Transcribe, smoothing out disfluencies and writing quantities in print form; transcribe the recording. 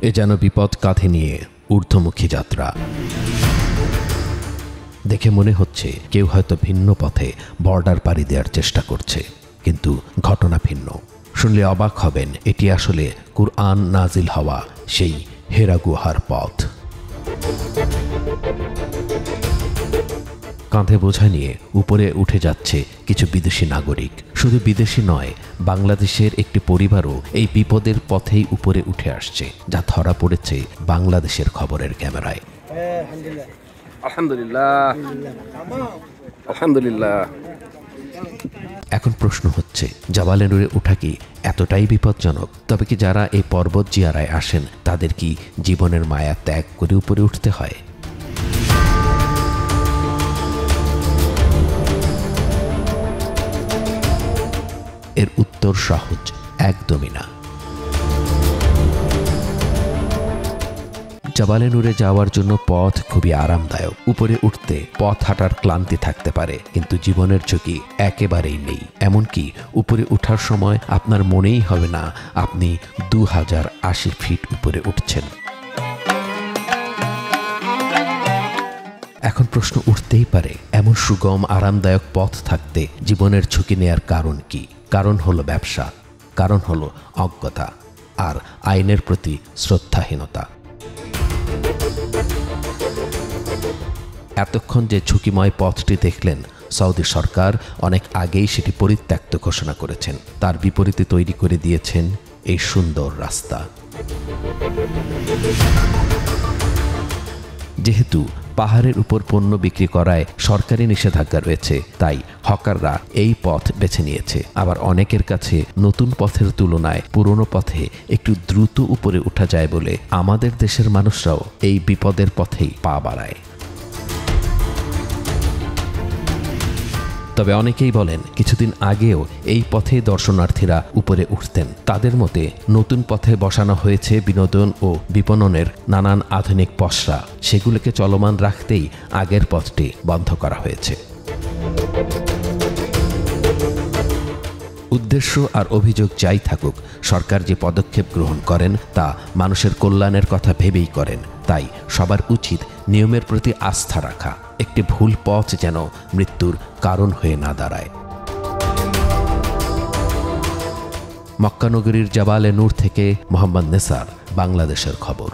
এ যেন বিপদ কাঁধে নিয়ে ঊর্ধ্বমুখী যাত্রা। দেখে মনে হচ্ছে কেউ হয়তো ভিন্ন পথে বর্ডার পাড়ি দেওয়ার চেষ্টা করছে, কিন্তু ঘটনা ভিন্ন। শুনলে অবাক হবেন, এটি আসলে কুরআন নাজিল হওয়া সেই হেরা গুহার পথ। কাঁধে বোঝা নিয়ে উপরে উঠে যাচ্ছে কিছু বিদেশি নাগরিক। শুধু বিদেশি নয়, বাংলাদেশের একটি পরিবারও এই বিপদের পথেই উপরে উঠে আসছে, যা ধরা পড়েছে বাংলাদেশের খবরের ক্যামেরায়। আলহামদুলিল্লাহ, আলহামদুলিল্লাহ। এখন প্রশ্ন হচ্ছে, জাবালে নূরে ওঠা কি এতটাই বিপজ্জনক? তবে কি যারা এই পর্বত জিয়ারায় আসেন তাদের কি জীবনের মায়া ত্যাগ করে উপরে উঠতে হয়? এর উত্তর সহজ, একদমই না। জাবালে নূরে যাওয়ার জন্য পথ খুবই আরামদায়ক। উপরে উঠতে পথ হাঁটার ক্লান্তি থাকতে পারে, কিন্তু জীবনের ঝুঁকি একেবারেই নেই। এমনকি উপরে ওঠার সময় আপনার মনেই হবে না আপনি 2080 ফিট উপরে উঠছেন। এখন প্রশ্ন উঠতেই পারে, এমন সুগম আরামদায়ক পথ থাকতে জীবনের ঝুঁকি নেয়ার কারণ কি? কারণ হলো ব্যবসা, কারণ হলো অজ্ঞতা আর আইনের প্রতি শ্রদ্ধাহীনতা। এতক্ষণ যে ঝুঁকিময় পথটি দেখলেন, সৌদি সরকার অনেক আগেই সেটি পরিত্যক্ত ঘোষণা করেছেন। তার বিপরীতে তৈরি করে দিয়েছেন এই সুন্দর রাস্তা। যেহেতু পাহাড়ের উপর পণ্য বিক্রি করায় সরকারি নিষেধাজ্ঞা রয়েছে, তাই হকাররা এই পথ বেছে নিয়েছে। আবার অনেকের কাছে নতুন পথের তুলনায় পুরনো পথে একটু দ্রুত উপরে ওঠা যায় বলে আমাদের দেশের মানুষরাও এই বিপদের পথেই পা বাড়ায়। তবে অনেকেই বলেন, কিছুদিন আগেও এই পথে দর্শনার্থীরা উপরে উঠতেন। তাদের মতে নতুন পথে বসানো হয়েছে বিনোদন ও বিপণনের নানান আধুনিক পসরা, সেগুলোকে চলমান রাখতেই আগের পথটি বন্ধ করা হয়েছে। উদ্দেশ্য আর অভিযোগ যাই থাকুক, সরকার যে পদক্ষেপ গ্রহণ করেন তা মানুষের কল্যাণের কথা ভেবেই করেন। তাই সবার উচিত নিয়মের প্রতি আস্থা রাখা, একটি ভুল পথ যেন মৃত্যুর কারণ হয়ে না দাঁড়ায়। মক্কা নগরীর জাবালে নূর থেকে মোহাম্মদ নেসার, বাংলাদেশের খবর।